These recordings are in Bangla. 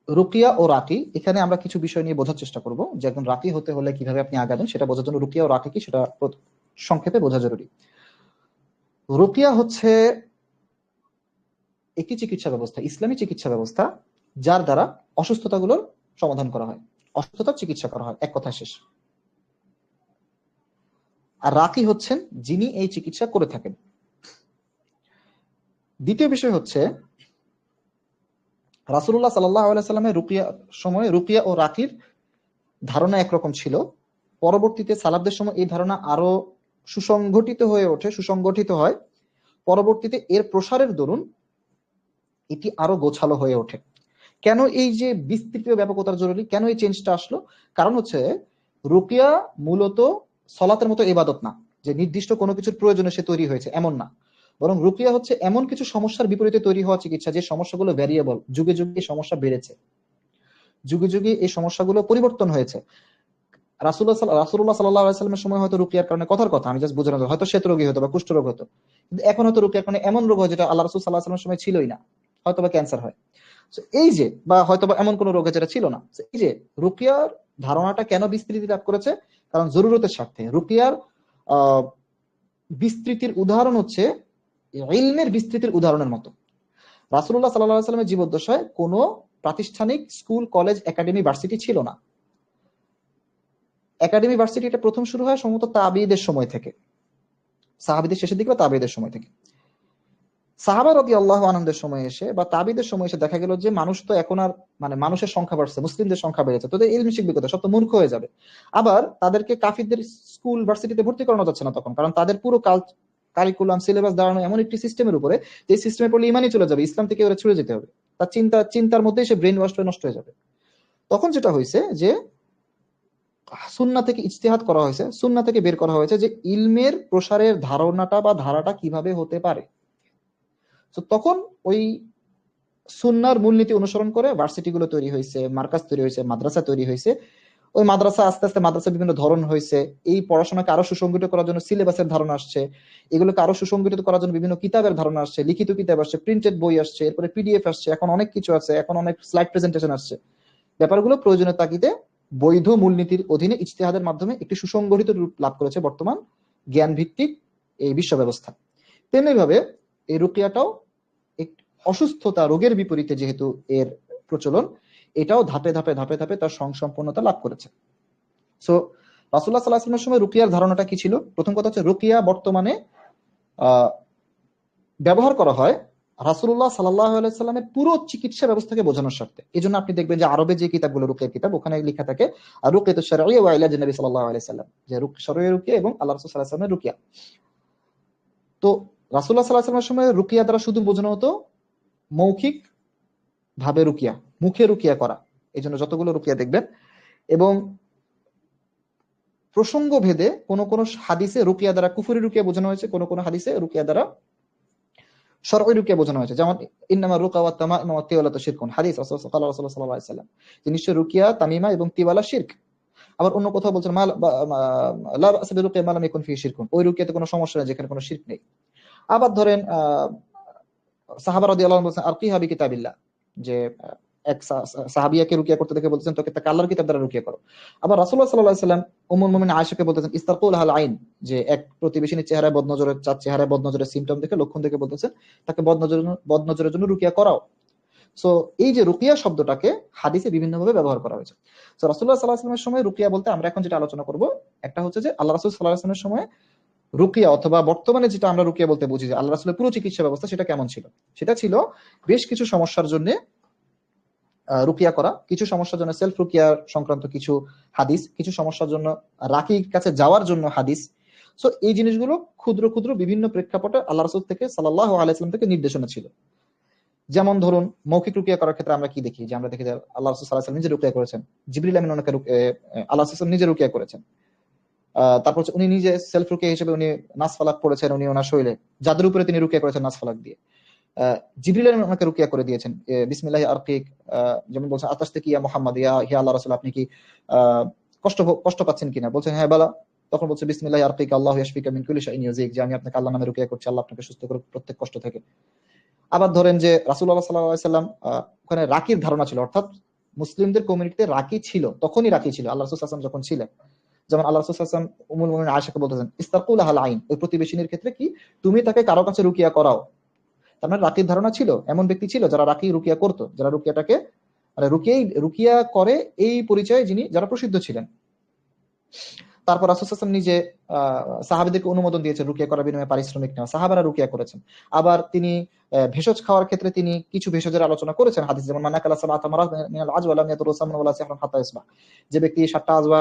রুকিয়া ও রাকি, এখানে আমরা কিছু বিষয় নিয়ে বোঝার চেষ্টা করব যে একজন রাকি হতে হলে কিভাবে আপনি আগাবেন সেটা বোঝার জন্য রুকিয়া ও রাকি কি সেটা সংক্ষেপে বোঝা জরুরি। রুকিয়া হচ্ছে একটি চিকিৎসা ব্যবস্থা, ইসলামী চিকিৎসা ব্যবস্থা, যার দ্বারা অসুস্থতাগুলোর সমাধান করা হয়, অসুস্থতার চিকিৎসা করা হয়, এক কথা শেষ। আর রাকি হচ্ছেন যিনি এই চিকিৎসা করে থাকেন। দ্বিতীয় বিষয় হচ্ছে রাসূলুল্লাহ সাল্লাল্লাহু আলাইহি সাল্লামের রুকিয়া সময়ে রুকিয়া ও রাকির ধারণা একরকম ছিল, পরবর্তীতে সালাফদের সময় এই ধারণা আরো সুসংগঠিত হয়, পরবর্তীতে এর প্রসারের দরুন এটি আরো গোছালো হয়ে ওঠে। কেন এই যে বিস্তৃত ব্যাপকতার জরুরি, কেন এই চেঞ্জটা আসলো? কারণ হচ্ছে রুকিয়া মূলত সলাতের মতো ইবাদত না যে নির্দিষ্ট কোনো কিছুর প্রয়োজনে সে তৈরি হয়েছে, এমন না। বরং রুকিয়া হচ্ছে এমন কিছু সমস্যার বিপরীতে তৈরি হওয়া চিকিৎসা যে সমস্যাগুলো ভ্যারিয়েবল, যুগে যুগে এই সমস্যা বেড়েছে, যুগে যুগে এই সমস্যাগুলো পরিবর্তন হয়েছে। রাসূলুল্লাহ সাল্লাল্লাহু আলাইহি সাল্লামের সময় হয়তো রুকিয়ার কারণে, কথার কথা আমি জাস্ট বোঝানো, হয়তো শ্বেত রোগী হতো বা কুষ্ঠ রোগ হতো, কিন্তু এখন হয়তো রুকিয়ার কারণে এমন রোগ হয় যেটা আল্লাহ রাসূল সাল্লাল্লাহু আলাইহি সাল্লামের সময় ছিলই না, হয়তো বা ক্যান্সার হয়। এই যে, বা হয়তো বা এমন কোন রোগ যেটা ছিল না, এই যে রুকিয়ার ধারণাটা কেন বিস্তৃতি লাভ করেছে? কারণ জরুরতের স্বার্থে। রুকিয়ার আহ বিস্তৃতির উদাহরণ হচ্ছে ইলমের বিস্তৃতির উদাহরণের মতো। রাসূলুল্লাহ সাল্লাল্লাহু আলাইহি সাল্লামের জীবদ্দশায় কোনো প্রাতিষ্ঠানিক স্কুল, কলেজ, একাডেমি, ভার্সিটি ছিল না। একাডেমি, ভার্সিটি এটা প্রথম শুরু হয় সম্ভবত তাবেঈদের সময় থেকে, সাহাবীদের শেষের দিকে বা তাবেঈদের সময় থেকে। সাহাবা রাদিয়াল্লাহু আনহুদের সময় এসে বা তাবেঈদের সময় এসে দেখা গেল যে মানুষ তো এখন আর, মানে মানুষের সংখ্যা বাড়ছে, মুসলিমদের সংখ্যা বেড়েছে, তো ইলম শিখবে কোথায়? সব তো মূর্খ হয়ে যাবে। আবার তাদেরকে কাফিরদের স্কুল, ভার্সিটিতে ভর্তি করানো যাচ্ছে না তখন, কারণ তাদের পুরো কারিকুলাম, সিলেবাস দাঁড়ানো এমন একটি সিস্টেমের উপরে যে সিস্টেমে পড়লে ইমানই চলে যাবে, ইসলাম থেকে ওরা ছুড়ে যেতে হবে, তার চিন্তার মধ্যেই সে ব্রেন ওয়াশ হয়ে নষ্ট হয়ে যাবে। তখন যেটা হয়েছে যে সুন্নাহ থেকে ইজতিহাদ করা হয়েছে, সুন্নাহ থেকে বের করা হয়েছে যে ইলমের প্রসারের ধারণাটা বা ধারাটা কিভাবে হতে পারে। তো তখন ওই সুন্নাহর মূলনীতি অনুসরণ করে ভার্সিটি গুলো তৈরি হয়েছে, মার্কাজ তৈরি হয়েছে, মাদ্রাসা তৈরি হয়েছে। ওই মাদ্রাসা আস্তে আস্তে মাদ্রাসা বিভিন্ন ধরন হয়েছে, এই পড়াশোনাকে আরো সুসংগঠিত করার জন্য সিলেবাসের ধারণা আসছে, এগুলোকে আরো সুসংগঠিত করার জন্য বিভিন্ন কিতাবের ধারণা আসছে, লিখিত কিতাব আসছে, প্রিন্টেড বই আসছে, এরপরে পিডিএফ আসছে, এখন অনেক কিছু আছে, এখন অনেক স্লাইড প্রেজেন্টেশন আসছে। ব্যাপারগুলো প্রয়োজনীয় তাগিদে বৈধ মূলনীতির অধীনে ইজতিহাদের মাধ্যমে একটি সুসংগঠিত রূপ লাভ করেছে বর্তমান জ্ঞান ভিত্তিক এই বিশ্ব ব্যবস্থা। তেমনিভাবে এই রুকিয়াটাও অসুস্থতা, রোগের বিপরীতে যেহেতু এর প্রচলন, এটাও ধাপে ধাপে ধাপে ধাপে তার সংসম্পন্নতা লাভ করেছে। সো রাসূলুল্লাহ সাল্লাল্লাহু আলাইহি ওয়াসাল্লামের সময় রুকিয়ার ধারণাটা কি ছিল? প্রথম কথা হচ্ছে রুকিয়া বর্তমানে আহ ব্যবহার করা হয় রাসূলুল্লাহ সাল্লাল্লাহু আলাইহি ওয়াসাল্লামের পুরো চিকিৎসা ব্যবস্থাকে বোঝানোর স্বার্থে। এজন্য আপনি দেখবেন যে আরবে যে কিতাবগুলো, রুকিয়ার কিতাব, ওখানে লেখা থাকে আর রুকিয়াতুশ শারঈয়্যা ওয়া ইলাজ নবী সাল্লাল্লাহু আলাইহি ওয়াসাল্লাম, যে শরঈ রুকিয়া এবং আল্লাহ রাসূল সাল্লাল্লাহু আলাইহি ওয়াসাল্লামের রুকিয়া। তো রাসূলুল্লাহ সাল্লাল্লাহু আলাইহি ওয়াসাল্লামের সময় রুকিয়া দ্বারা শুধু বোঝানো হতো মৌখিক ভাবে রুকিয়া, মুখে রুকিয়া করা, এই জন্য যতগুলো রুকিয়া দেখবেন। এবং প্রসঙ্গ ভেদে কোন কোন হাদিসে রুকিয়া দ্বারা কুফরি রুকিয়া বোঝানো হয়েছে, কোন কোন হাদিসে রুকিয়া দ্বারা শরঈ রুকিয়া বোঝানো হয়েছে। যেমন ইন্নামা রুকা ওয়াত তামাইমা ওয়াত তিওয়ালাতু শিরকুন, হাদিস রাসূলুল্লাহ সাল্লাল্লাহু আলাইহি ওয়াসাল্লাম, যে নিশ্চয় রুকিয়া, তামিমা এবং তিওয়ালা শিরক। আবার অন্য কোথাও বলছেন লা বা'সা বিরুকিয়া মা লাম ইয়াকুন ফিহি শিরকুন, ওই রুকিয়াতে কোনো সমস্যা নেই যেখানে কোনো শিরক নেই। আবার ধরেন সাহাবা রাদিয়াল্লাহু আনহুম বলছেন আরকিহা বিকিতাবিল্লাহ, যে এক সাহাবিয়াকে রুকিয়া করতে দেখে বলতেছেন তোকে তাকে আল্লাহর কিতাব দ্বারা রুকিয়া করো। আবার রাসূলুল্লাহ সাল্লাল্লাহু আলাইহি ওয়াসাল্লাম উম্মুল মুমিনিন আয়েশাকে বলতেছেন ইস্তারকুল হাল আইন, যে এক প্রতিবেশীর চেহারায় বদনজরের, চার চেহারায় বদনজরের সিম্পটম দেখে, লক্ষণ দেখে বলতেছেন তাকে বদনজরের জন্য রুকিয়া করাও। সো এই যে রুকিয়া শব্দটাকে হাদিসে বিভিন্নভাবে ব্যবহার করা হয়েছে। সো রাসূলুল্লাহ সাল্লাল্লাহু আলাইহি ওয়াসাল্লামের সময় রুকিয়া বলতে আমরা এখন যেটা আলোচনা করব, একটা হচ্ছে যে আল্লাহ রাসূল সাল্লাল্লাহু আলাইহি ওয়াসাল্লামের সময় রুকিয়া, অথবা বর্তমানে যেটা আমরা রুকিয়া বলতে বুঝি যে আল্লাহ রাসূলের পুরো চিকিৎসা ব্যবস্থা, সেটা কেমন ছিল? সেটা ছিল বেশ কিছু সমস্যার জন্য রুকিয়া করা, কিছু সমস্যার জন্য সেলফ রুকিয়া সংক্রান্ত কিছু হাদিস, কিছু সমস্যার জন্য রাকির কাছে যাওয়ার জন্য হাদিস। সো এই জিনিসগুলো ক্ষুদ্র ক্ষুদ্র বিভিন্ন প্রেক্ষাপটে আল্লাহ রাসূল থেকে সাল্লাল্লাহু আলাইহি ওয়াসাল্লাম থেকে নির্দেশনা ছিল। যেমন ধরুন মৌখিক রুকিয়া করার ক্ষেত্রে আমরা কি দেখি, যে আমরা দেখি যে আল্লাহ রাসূল সাল্লাল্লাহু আলাইহি ওয়াসাল্লাম নিজে রুকিয়া করেছেন, জিবরিল আমিন ওনাকে আল্লাহ রাসূল নিজে রুকিয়া করেছেন। তারপর উনি নিজে সেলফ রুকিয়া হিসেবে উনি নাস ফালাক পড়েছেন, উনি ওনার শরীরে যাদের উপরে তিনি রুকিয়া করেছেন নাস ফালাক দিয়ে। জিবরিল আমিন ওনাকে রুকিয়া করে দিয়েছেন, বিসমিল্লাহি আরকিক, যেমন বলছেন আতাশ থেকে ইয়া মুহাম্মদ, ইয়া আল্লাহ রাসূল, আপনি কি কষ্ট কষ্ট পাচ্ছেন কিনা? বলছেন হ্যাঁ বালা। তখন বলছে বিসমিল্লাহি আরকিক আল্লাহু ইয়াশফিকা মিন কুল্লি শাইইন ইউযিক, যে আমি আপনাকে আল্লাহর নামে রুকিয়া করছি, আল্লাহ আপনাকে সুস্থ করুক প্রত্যেক কষ্ট থেকে। আবার ধরেন যে রাসূলুল্লাহ সাল্লাল্লাহু আলাইহি ওয়াসাল্লাম ওখানে রাকির ধারণা ছিল, অর্থাৎ মুসলিমদের কমিউনিটিতে রাকি ছিল, তখনই রাকি ছিল আল্লাহ রাসূল সাল্লাল্লাহু আলাইহি ওয়াসাল্লাম যখন ছিলেন। যেমন আল্লাহ রাসূল সাল্লাল্লাহু আলাইহি ওয়াসাল্লাম উম্মুল মুমিনিন আয়েশাকে বলতেছেন ইস্তাকুলাহাল আইন, ওই প্রতিবেশিনীর ক্ষেত্রে কি তুমি তাকে কারো কাছে রুকিয়া করাও। তার মানে রাকির ধারণা ছিল, এমন ব্যক্তি ছিল যারা রাকি রুকিয়া করতো, যারা রুকিয়াটাকে মানে রুকিয়া করে এই পরিচয়ে যিনি যারা প্রসিদ্ধ ছিলেন। তারপর রাসূল সাল্লাল্লাহু আলাইহি ওয়াসাল্লাম নিজে সাহাবীদেরকে অনুমোদন দিয়েছেন রুকিয়া করার বিনিময়ে পারিশ্রমিক নেওয়া, সাহাবারা রুকিয়া করেছেন। আবার তিনি ভেষজ খাওয়ার ক্ষেত্রে তিনি কিছু ভেষজের আলোচনা করেছেন হাদিস, যেমন মান আকালা সাবআতা মারাত মিনাল আজওয়া লাম ইয়াদুরু সামন ওয়ালা সিহরান হাত্তা ইসবাহ, যে ব্যক্তি 7টা আজওয়া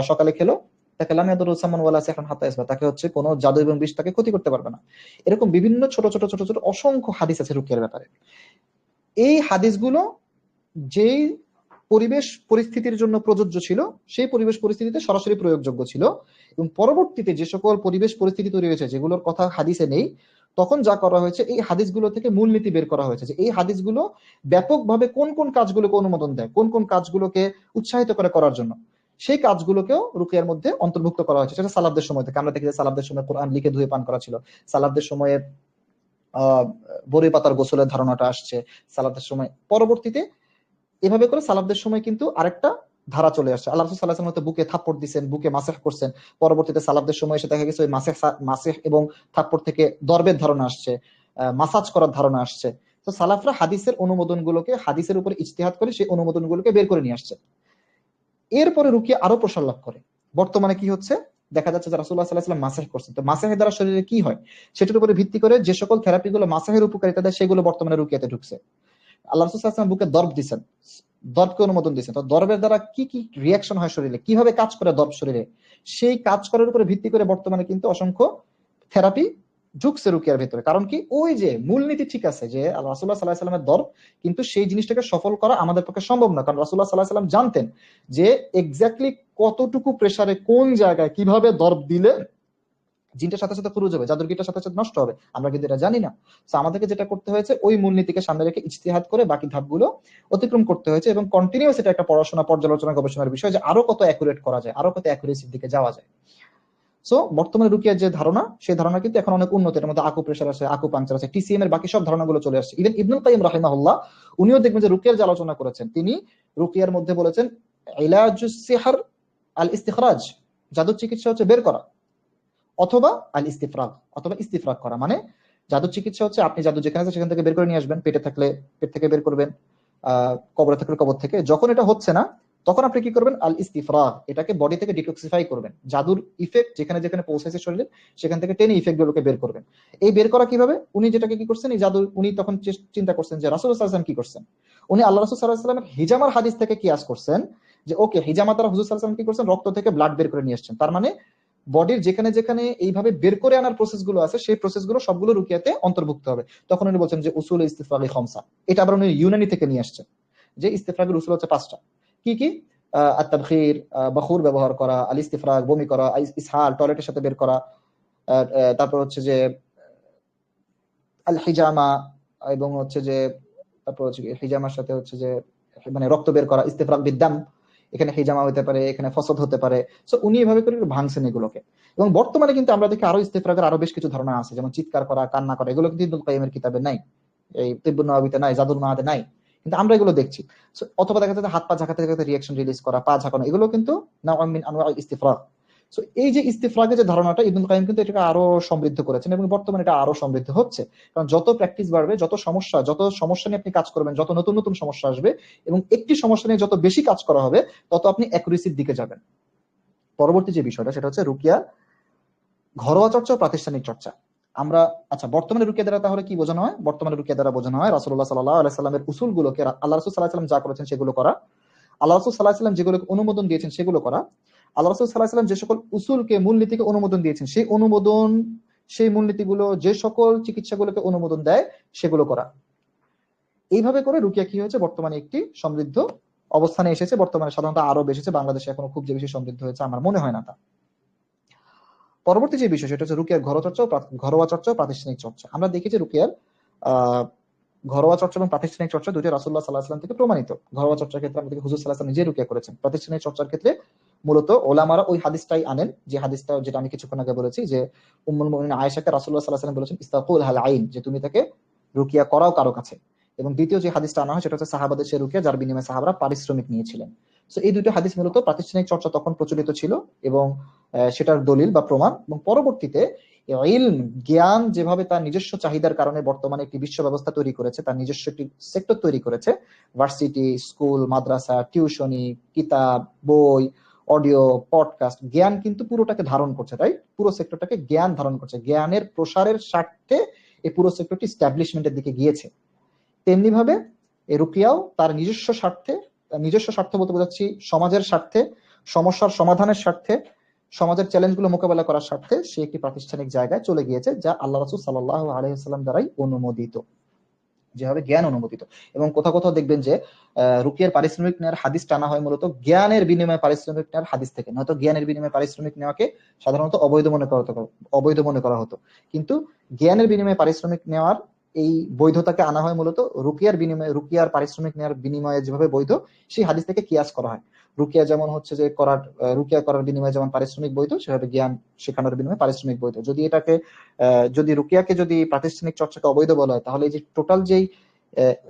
সকালে খেলো তাকে লাম ইয়াদুরু সামন ওয়ালা সিহরান হাত্তা ইসবাহ, তাকে হচ্ছে কোনো জাদু এবং বিষ তাকে ক্ষতি করতে পারবে না। এরকম বিভিন্ন ছোট ছোট ছোট ছোট অসংখ্য হাদিস আছে রুকিয়ার ব্যাপারে। এই হাদিসগুলো যেই পরিবেশ পরিস্থিতির জন্য প্রযোজ্য ছিল সেই পরিবেশ পরিস্থিতিতে সরাসরি প্রয়োগযোগ্য ছিল, এবং পরবর্তীতে যে সকল পরিবেশ পরিস্থিতি তৈরি হয়েছে যেগুলোর কথা হাদিসে নেই, তখন যা করা হয়েছে এই হাদিসগুলো থেকে মূলনীতি বের করা হয়েছে যে এই হাদিসগুলো ব্যাপকভাবে কোন কোন কাজগুলোকে অনুমোদন দেয়, কোন কোন কাজগুলোকে উৎসাহিত করে করার জন্য, সেই কাজগুলোকেও রুকিয়ার মধ্যে অন্তর্ভুক্ত করা হয়েছে। সেটা সালাফদের সময় থেকে আমরা দেখি যে সালাফদের সময় কোরআন লিখে ধুয়ে পান করা ছিল, সালাফদের সময়ে বড়ি পাতার গোসলের ধারণাটা আসছে সালাফদের সময়। পরবর্তীতে এভাবে করে সালাফদের সময় কিন্তু আরেকটা ধারা চলে আসছে। আল্লাহ রাসূল সাল্লাল্লাহু আলাইহি ওয়াসাল্লাম বুকে থাপ্পড় দিবেন, বুকে মাসেহ করছেন, পরবর্তীতে সালাফদের সময় এসে দেখা গেছে ওই মাসেহ এবং থাপ্পড় থেকে দরবের ধারণা আসছে, মাসাজ করার ধারণা আসছে। তো সালাফরা হাদিসের অনুমোদনগুলোকে হাদিসের উপরে ইজতিহাদ করে সেই অনুমোদনগুলোকে বের করে নিয়ে আসছে। এরপরে রুকিয়া আরো প্রসার লাভ করে। বর্তমানে কি হচ্ছে দেখা যাচ্ছে যে রাসূলুল্লাহ সাল্লাল্লাহু আলাইহি ওয়াসাল্লাম মাসেহ করছেন, তো মাসেহের দ্বারা শরীরে কি হয় সেটার উপরে ভিত্তি করে যে সকল থেরাপিগুলো মাসেহের উপকারিতা দেয় সেগুলো বর্তমানে রুকিয়াতে ঢুকছে। আল্লাহ রাসূল সাল্লাল্লাহু আলাইহি ওয়াসাল্লাম বুকে দর্ব দিবেন, দর্বকে অনুমোদন দিয়েছেন, তো দর্বের দ্বারা কি কি রিয়াকশন হয় শরীরে, কিভাবে কাজ করে দর্ব শরীরে, সেই কাজ করার উপরে ভিত্তি করে বর্তমানে কিন্তু অসংখ্য থেরাপি ঢুকছে রুকিয়ার ভিতরে। কারণ কি ওই যে মূলনীতি ঠিক আছে যে রাসূলুল্লাহ সাল্লাল্লাহু আলাইহি ওয়াসাল্লামের দর্ব, কিন্তু সেই জিনিসটাকে সফল করা আমাদের পক্ষে সম্ভব না, কারণ রাসূলুল্লাহ সাল্লাল্লাহু আলাইহি ওয়াসাল্লাম জানতেন যে এক্স্যাক্টলি কতটুকু প্রেসারে কোন জায়গায় কিভাবে দর্ব দিলে জিনটার সাথে সাথে খুরুজ হবে, জাদুরগিটার সাথে সাথে নষ্ট হবে, আমরা কিন্তু এটা জানি না। তো আমাদেরকে যেটা করতে হয়েছে ওই মূলনীতিকে সামনে রেখে ইজতিহাদ করে বাকি ধাপগুলো অতিক্রম করতে হয়েছে, এবং কন্টিনিউয়াস এটা একটা পড়াশোনা পর্যালোচনা গবেষণার বিষয় যে আরো কত অ্যাকুরেট করা যায়, আরো কত অ্যাকুরেসির দিকে যাওয়া যায়। সো বর্তমানে রুকিয়ার যে ধারণা সেই ধারণা কিন্তু এখন অনেক উন্নত, এর মধ্যে আকুপ্রেশার আছে, আকুপাংচার আছে, টিসিএম এর বাকি সব ধারণাগুলো চলে আসছে। ইভেন ইবনুল কাইয়িম রাহিমাহুল্লাহ উনিও দেখবেন যে রুকিয়ার যে আলোচনা করেছেন তিনি রুকিয়ার মধ্যে বলেছেন ইলাজুস সিহর আল ইস্তিখরাজ, জাদু চিকিৎসা হচ্ছে বের করা, অথবা আল ইস্তিফরাগ, অথবা ইস্তিফরাগ করা। মানে জাদু চিকিৎসা হচ্ছে আপনি জাদু যেখানে আছে সেখান থেকে বের করে নিয়ে আসবেন, পেটে থাকলে পেট থেকে বের করবেন, কবরে থাকলে কবর থেকে। যখন এটা হচ্ছে না তখন আপনি কি করবেন আল ইস্তিফরাগ, এটাকে বডি থেকে ডিটক্সিফাই করবেন, জাদুর ইফেক্ট যেখানে যেখানে পৌঁছাইছে শরীরে সেখান থেকে টেনে ইফেক্ট গুলোকে বের করবেন। এই বের করা কিভাবে, উনি যেটাকে কি করছেন এই জাদু, উনি তখন চিন্তা করছেন যে রাসূলুল্লাহ সাল্লাল্লাহু আলাইহি ওয়াসাল্লাম কি করছেন, উনি আল্লাহ রাসূল সাল্লাল্লাহু আলাইহি ওয়াসাল্লামের হিজামার হাদিস থেকে কিয়াস করছেন যে ওকে হিজামা দ্বারা হুজুর সাল্লাল্লাহু আলাইহি ওয়াসাল্লাম কি করছেন রক্ত থেকে ব্লাড বের করে নিয়ে আসছেন, তার মানে বডির যেখানে যেখানে এইভাবে বের করে আনার প্রসেস গুলো আছে সেই প্রসেস গুলো সবগুলো রুকিয়াতে অন্তর্ভুক্ত হবে। তখন উনি বলছেন যে উসুল ইস্তিফরাগি খামসা, এটা আবার উনি ইউনানি থেকে নিয়ে আসছেন যে ইস্তিফরাগের উসুল হচ্ছে 5টা। কি কি? আত-তাবখির, বখুর ব্যবহার করা, আল ইস্তিফরাগ বমি করা, ইসহাল টয়লেটের সাথে বের করা, তারপর হচ্ছে যে আল হিজামা, এবং হচ্ছে যে তারপর হচ্ছে হিজামার সাথে হচ্ছে যে মানে রক্ত বের করা, ইস্তিফরাগ বিদ্দাম, এখানে হিজামা হতে পারে, এখানে ফসদ হতে পারে। সো উনি এভাবে করে ভাঙছেন এগুলোকে। এবং বর্তমানে কিন্তু আমরা দেখি আরো ইস্তিফরাগের আরো বেশ কিছু ধারণা আছে, যেমন চিৎকার করা, কান্না করা, এগুলো কিন্তু ইবনুল কাইয়িমের কিতাবে নাই, এই তিব্বুন নওয়াবিতে নাই, জাদুল মাআদে নাই, কিন্তু আমরা এগুলো দেখছি। অথবা দেখা যাচ্ছে হাত পা ঝাঁকাতে ঝাঁকাতে রিয়াকশন রিলিজ করা, পা ঝাঁকানো, এগুলো কিন্তু নাওআম মিন আনওয়াইল ইস্তিফরাগ। সো এই যে ইস্তিফরাগের যে ধারণাটা ইবনুল কাইয়িম কিন্তু এটাকে আরো সমৃদ্ধ করেছেন, এবং বর্তমানে এটা আরো সমৃদ্ধ হচ্ছে। কারণ যত প্র্যাকটিস বাড়বে, যত সমস্যা নিয়ে আপনি কাজ করবেন, যত নতুন নতুন সমস্যা আসবে, এবং একটি সমস্যা নিয়ে যত বেশি কাজ করা হবে তত আপনি অ্যাকুরেসির দিকে যাবেন। পরবর্তী যে বিষয়টা সেটা হচ্ছে রুকিয়া ঘরোয়া চর্চা ও প্রাতিষ্ঠানিক চর্চা। আমরা আচ্ছা বর্তমানে রুকিয়া দ্বারা তাহলে কি বোঝানো হয়? বর্তমানে রুকিয়া দ্বারা বোঝানো হয় রাসূলুল্লাহ সাল্লাল্লাহু আলাইহি সাল্লামের উসুলগুলোকে, আল্লাহ রাসূল সাল্লাল্লাহু আলাইহি সাল্লাম যা করেছেন সেগুলো করা, আল্লাহ রাসূল সাল্লাল্লাহু আলাইহি সাল্লাম যেগুলোকে অনুমোদন দিয়েছেন সেগুলো করা, আল্লাহ রাসূল সাল্লাল্লাহু আলাইহি সাল্লাম যে সকল উসুলকে মূলনীতিকে অনুমোদন দিয়েছেন সেই মূলনীতিগুলো যে সকল চিকিৎসাগুলোকে অনুমোদন দেয় সেগুলো করা। এইভাবে করে রুকিয়া কি হয়েছে বর্তমানে একটি সমৃদ্ধ অবস্থানে এসেছে। বর্তমানে সাধারণত আরো বেশি, বাংলাদেশে এখনো খুব যে বেশি সমৃদ্ধ হয়েছে আমার মনে হয় না তা। পরবর্তী যে বিষয় সেটা হচ্ছে রুকিয়ার ঘরোয়া চর্চা ও প্রাতিষ্ঠানিক চর্চা। আমরা দেখি যে রুকিয়ার ঘরোয়া চর্চা এবং প্রাতিষ্ঠানিক চর্চা দুইটা রাসূলুল্লাহ সাল্লাল্লাহু আলাইহি ওয়াসাল্লাম থেকে প্রমাণিত। ঘরোয়া চর্চার ক্ষেত্রে আমাদের হুজুর সাল্লাল্লাহু আলাইহি ওয়াসাল্লাম নিজে রুকিয়া করেছেন। প্রাতিষ্ঠানিক চর্চার ক্ষেত্রে মূলত ওলামারা ওই হাদিসটাই আনেন, যে হাদিসটা যেটা আমি কিছুক্ষণ আগে বলেছি যে উম্মুল মুমিনিন আয়েশাকে রাসূলুল্লাহ সাল্লাল্লাহু আলাইহি ওয়াসাল্লাম বলেছেন ইস্তাকুল হাল আইন, যে তুমি তাকে রুকিয়া করাও কারো কাছে। এবং দ্বিতীয় যে হাদিসটা আনা হয় সেটা হচ্ছে সাহাবাদের সে রুকিয়া যার বিনিময়ে সাহাবারা পারিশ্রমিক নিয়েছিলেন। তো এই দুটো হাদিস মূলত প্রাতিষ্ঠানিক চর্চা তখন প্রচলিত ছিল এবং সেটার দলিল বা প্রমাণ। এবং পরবর্তীতে ইলম, জ্ঞান যেভাবে তার নিজস্ব চাহিদার কারণে বর্তমানে একটি বিশ্ব ব্যবস্থা তৈরি করেছে, তার নিজস্ব একটি সেক্টর তৈরি করেছে, ভার্সিটি, স্কুল, মাদ্রাসা, টিউশনি, কিতাব, বই, অডিও, পডকাস্ট, জ্ঞান কিন্তু পুরোটাকে ধারণ করছে, তাই পুরো সেক্টরটাকে জ্ঞান ধারণ করছে, জ্ঞানের প্রসারের স্বার্থে এই পুরো সেক্টরটি স্ট্যাবলিশমেন্টের দিকে গিয়েছে। তেমনি ভাবে এই রুকিয়াও তার নিজস্ব স্বার্থে, নিজস্ব স্বার্থ বলতে বোঝাচ্ছি সমাজের স্বার্থে, সমস্যার সমাধানের স্বার্থে, সমাজের চ্যালেঞ্জগুলো মোকাবেলা করার স্বার্থে সে একটি প্রাতিষ্ঠানিক জায়গায় চলে গিয়েছে, যা আল্লাহ রাসূল সাল্লাল্লাহু আলাইহি ওয়াসাল্লাম দ্বারাই অনুমোদিত, যেভাবে জ্ঞান অনুমোদিত। এবং কোথাও কোথাও দেখবেন যে রুকিয়ার পারিশ্রমিক নেওয়ার হাদিস টানা হয় মূলত জ্ঞানের বিনিময়ে পারিশ্রমিক নেওয়ার হাদিস থেকে, নয়তো জ্ঞানের বিনিময়ে পারিশ্রমিক নেওয়াকে সাধারণত অবৈধ মনে করা হতো। কিন্তু জ্ঞানের বিনিময়ে পারিশ্রমিক নেওয়ার এই বৈধতাকে আনা হয় মূলত রুকিয়ার বিনিময়ে, রুকিয়ার পারিশ্রমিক নেওয়ার বিনিময়ে যেভাবে বৈধ, সেই হাদিস থেকে কিয়াস করা হয়। রুকিয়া যেমন হচ্ছে যে রুকিয়া করার বিনিময়ে যেমন পারিশ্রমিক বৈধ, সেভাবে জ্ঞান শেখানোর বিনিময়ে পারিশ্রমিক বৈধ। যদি এটাকে যদি রুকিয়াকে যদি প্রাতিষ্ঠানিক চর্চাকে অবৈধ বলা হয়, তাহলে এই যে টোটাল যেই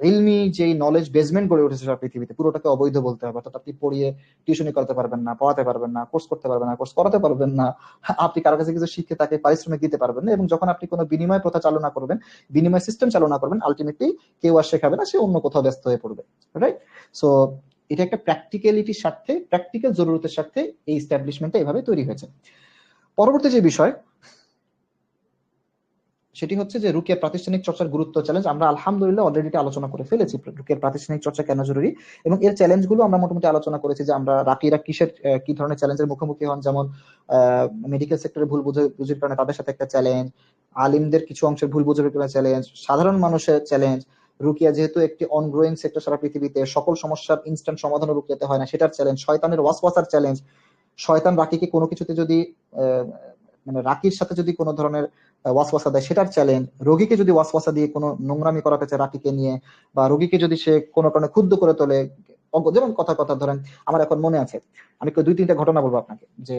ইলমি যেই নলেজ বেসমেন্ট গড়ে উঠেছে সারা পৃথিবীতে, পুরোটাকে অবৈধ বলতে হবে। অর্থাৎ আপনি পড়িয়ে টিউশনি করতে পারবেন না, পড়াতে পারবেন না, কোর্স করতে পারবেন না, কোর্স করাতে পারবেন না, আপনি কারো কাছে কিছু শিখে তাকে পারিশ্রমিক দিতে পারবেন না। এবং যখন আপনি কোনো বিনিময় প্রথা চালনা করবেন, বিনিময় সিস্টেম চালনা করবেন, আলটিমেটলি কেউ আর শেখাবে না, সে অন্য কোথাও ব্যস্ত হয়ে পড়বে। রাইট? সো এটা একটা প্র্যাকটিক্যালিটির স্বার্থে, প্র্যাকটিক্যাল জরুরতের স্বার্থে এই এস্টাবলিশমেন্টটা এভাবে তৈরি হয়েছে। পরবর্তী যে বিষয় সেটি হচ্ছে যে রুকিয়ার প্রাতিষ্ঠানিক চর্চার গুরুত্ব, চ্যালেঞ্জ। আমরা আলহামদুলিল্লাহ অলরেডি আলোচনা করে ফেলেছি রুকিয়ার প্রাতিষ্ঠানিক চর্চা কেন জরুরি, এবং এর চ্যালেঞ্জ গুলো আমরা মোটামুটি আলোচনা করেছি যে আমরা রাকিরা কি ধরনের চ্যালেঞ্জের মুখোমুখি হন। যেমন মেডিকেল সেক্টরে ভুল বুঝির কারণে তাদের সাথে একটা চ্যালেঞ্জ, আলিমদের কিছু অংশের ভুল বুঝের কারণে চ্যালেঞ্জ, সাধারণ মানুষের চ্যালেঞ্জ। রুকিয়া যেহেতু একটি অনগ্রোয়িং সেক্টর সারা পৃথিবীতে, সকল সমস্যার ইনস্ট্যান্ট সমাধানও রুকিয়াতে হয় না, সেটার চ্যালেঞ্জ। শয়তানের ওয়াসওয়াসার চ্যালেঞ্জ, শয়তান রাকিকে কোনো কিছুতে যদি মানে রাকির সাথে যদি কোনো ধরনের ওয়াসওয়াসা দেয়, সেটার চ্যালেঞ্জ। রোগীকে যদি ওয়াসওয়াসা দিয়ে কোনো নোংরামি করাতে চায় রাকিকে নিয়ে, বা রোগীকে যদি সে কোনো কারণে ক্ষুব্ধ করে তোলে, যেমন কথা কথা ধরেন, আমার এখন মনে আছে, আমি 2-3টা ঘটনা বলবো আপনাকে। যে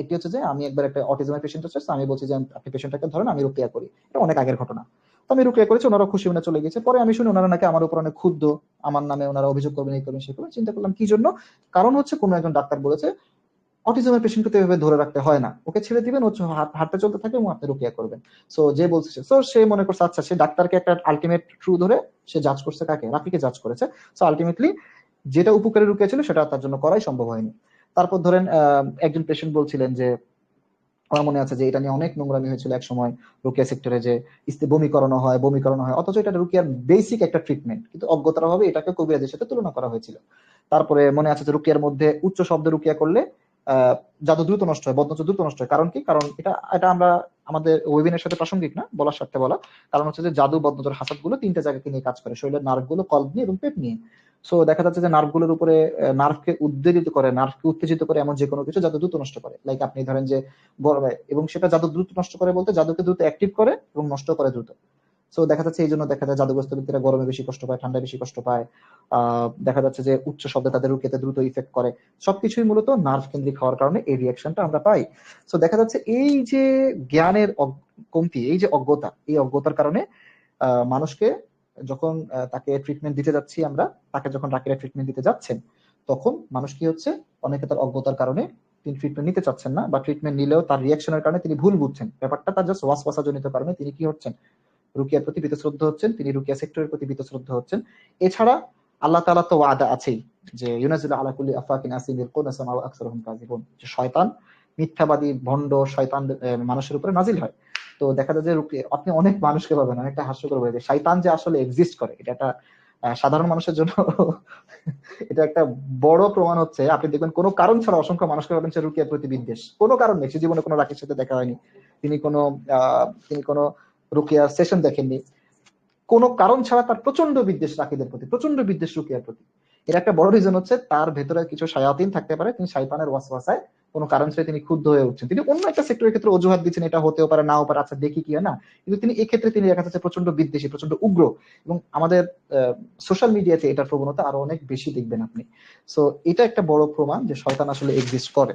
একটি হচ্ছে যে আমি একবার একটা অটিজমের পেশেন্ট হচ্ছে, আমি বলছি যে আপনি পেশেন্টটাকে ধরেন, আমি রুকিয়া করি। এটা অনেক আগের ঘটনা। তো আমি রুকিয়া করেছি, ওনারা খুশি মনে চলে গেছে। পরে আমি শুনি ওনারা নাকি আমার উপর অনেক ক্ষুব্ধ, আমার নামে ওনারা অভিযোগ করবেন, এই করবেন, সেই করবেন। চিন্তা করলাম কি জন্য? কারণ হচ্ছে কোনো একজন ডাক্তার বলেছে অটিজমের পেশেন্টকে তো এভাবে ধরে রাখতে হয় না, ওকে ছেড়ে দিবেন, ও হাঁটতে চলতে থাকে এবং আপনি রুকিয়া করবেন। সো যে বলছে, সো সে মনে করছে আচ্ছা, সে ডাক্তারকে একটা আলটিমেট ট্রু ধরে সে জাজ করছে, কাকে? রাফিকে জাজ করেছে। সো আলটিমেটলি যেটা উপকারী রুকিয়া ছিল সেটা তার জন্য করাই সম্ভব হয়নি। তারপর ধরেন একজন পেশেন্ট বলছিলেন যে, আমার মনে আছে যে এটা নিয়ে অনেক নোংরামি হয়েছিল এক সময় রুকিয়া সেক্টরে, যে বমি করানো হয়, অথচ এটা রুকিয়ার বেসিক একটা ট্রিটমেন্ট, কিন্তু অজ্ঞতার ভাবে এটাকে কবিরাজের সাথে তুলনা করা হয়েছিল। তারপরে মনে আছে যে রুকিয়ার মধ্যে উচ্চ শব্দ রুকিয়া করলে জাদু দ্রুত নষ্ট হয়, বদনজর দ্রুত নষ্ট হয়। কারণ কি? কারণ এটা এটা আমরা আমাদের ওয়েবিনের সাথে প্রাসঙ্গিক না, বলার সাথে বলা। কারণ হচ্ছে যে জাদু, বদনজর, হাসাদ গুলো 3টা জায়গাকে নিয়ে কাজ করে, শরীরের নার্ভ গুলো, কল্ব নিয়ে এবং পেট নিয়ে। সো দেখা যাচ্ছে যে নার্ভ গুলোর উপরে, নার্ভকে উত্তেজিত করে এমন যে কোনো কিছু জাদু দ্রুত নষ্ট করে। লাইক আপনি ধরেন যে এবং সেটা জাদু দ্রুত নষ্ট করে বলতে জাদুকে দ্রুত অ্যাক্টিভ করে এবং নষ্ট করে দ্রুত। সো দেখা যাচ্ছে এই জন্য দেখা যায় জাদুগ্রস্ত ব্যক্তিরা গরমে বেশি কষ্ট পায়, ঠান্ডায় বেশি কষ্ট পায়। দেখা যাচ্ছে যে উচ্চ শব্দে তাদের রুকিয়াতে দ্রুত ইফেক্ট করে। সবকিছুই মূলত নার্ভ কেন্দ্রিক হওয়ার কারণে এই রিয়াকশনটা আমরা পাই। সো দেখা যাচ্ছে এই যে জ্ঞানের কমতি, এই যে অজ্ঞতা, এই অজ্ঞতার কারণে মানুষকে যখন তাকে ট্রিটমেন্ট দিতে যাচ্ছি আমরা, তাকে যখন রাকিরা ট্রিটমেন্ট দিতে যাচ্ছেন, তখন মানুষ কি হচ্ছে, অনেকে তার অজ্ঞতার কারণে তিনি ট্রিটমেন্ট নিতে চাচ্ছেন না, বা ট্রিটমেন্ট নিলেও তার রিয়াকশনের কারণে তিনি ভুল বুঝছেন ব্যাপারটা, তার জাস্ট ওয়াসওয়াসা জনিত কারণে তিনি কি হচ্ছেন, রুকিয়ার প্রতি বীতশ্রদ্ধ হচ্ছেন, তিনি রুকিয়া সেক্টরের প্রতি বীতশ্রদ্ধ হচ্ছেন। এছাড়া আল্লাহ তাআলা তো ওয়াদা আছেই যে ইউনাজিলু আলা কুল্লি আফাকিন আসিম ইয়াকুনা ওয়া আকসারুহুম কাযিবুন, যে শয়তান, মিথ্যাবাদী, ভণ্ড শয়তান মানুষের উপরে নাজিল হয়। তো দেখা যায় যে আপনি অনেক মানুষকে পাবেন, অনেকটা হাস্যকর বলে, যে শয়তান যে আসলে এক্সিস্ট করে, এটা একটা সাধারণ মানুষের জন্য এটা একটা বড় প্রমাণ হচ্ছে। আপনি দেখবেন কোনো কারণ ছাড়া অসংখ্য মানুষকে পাবেন সে রুকিয়ার প্রতি বিদ্বেষ, কোনো কারণ নেই, সে জীবনে কোনো রাকির সাথে দেখা হয়নি, তিনি কোনো রুকিয়ার সেশন দেখেননি, কোনো কারণ ছাড়া তার প্রচন্ড বিদ্বেষ রাকিদের প্রতি, প্রচন্ড বিদ্বেষ রুকিয়ার প্রতি। এর একটা বড় রিজন হচ্ছে তার ভেতরে কিছু শায়াতিন থাকতে পারে, তিনি শয়তানের ওয়াসওয়াসায় কোনো কারণ ছাড়া তিনি ক্ষুব্ধ হয়ে উঠছেন, তিনি অন্য একটা সেক্টরের ক্ষেত্রে অজুহাত দিচ্ছেন, এটা হতেও পারে, নাও পারে, আচ্ছা দেখি কি হয় না, কিন্তু তিনি এই ক্ষেত্রে তিনি দেখা যাচ্ছে প্রচন্ড বিদ্বেষী, প্রচন্ড উগ্র। এবং আমাদের সোশ্যাল মিডিয়াতে এটার প্রবণতা আরো অনেক বেশি দেখবেন আপনি। সো এটা একটা বড় প্রমাণ যে শয়তান আসলে এক্সিস্ট করে।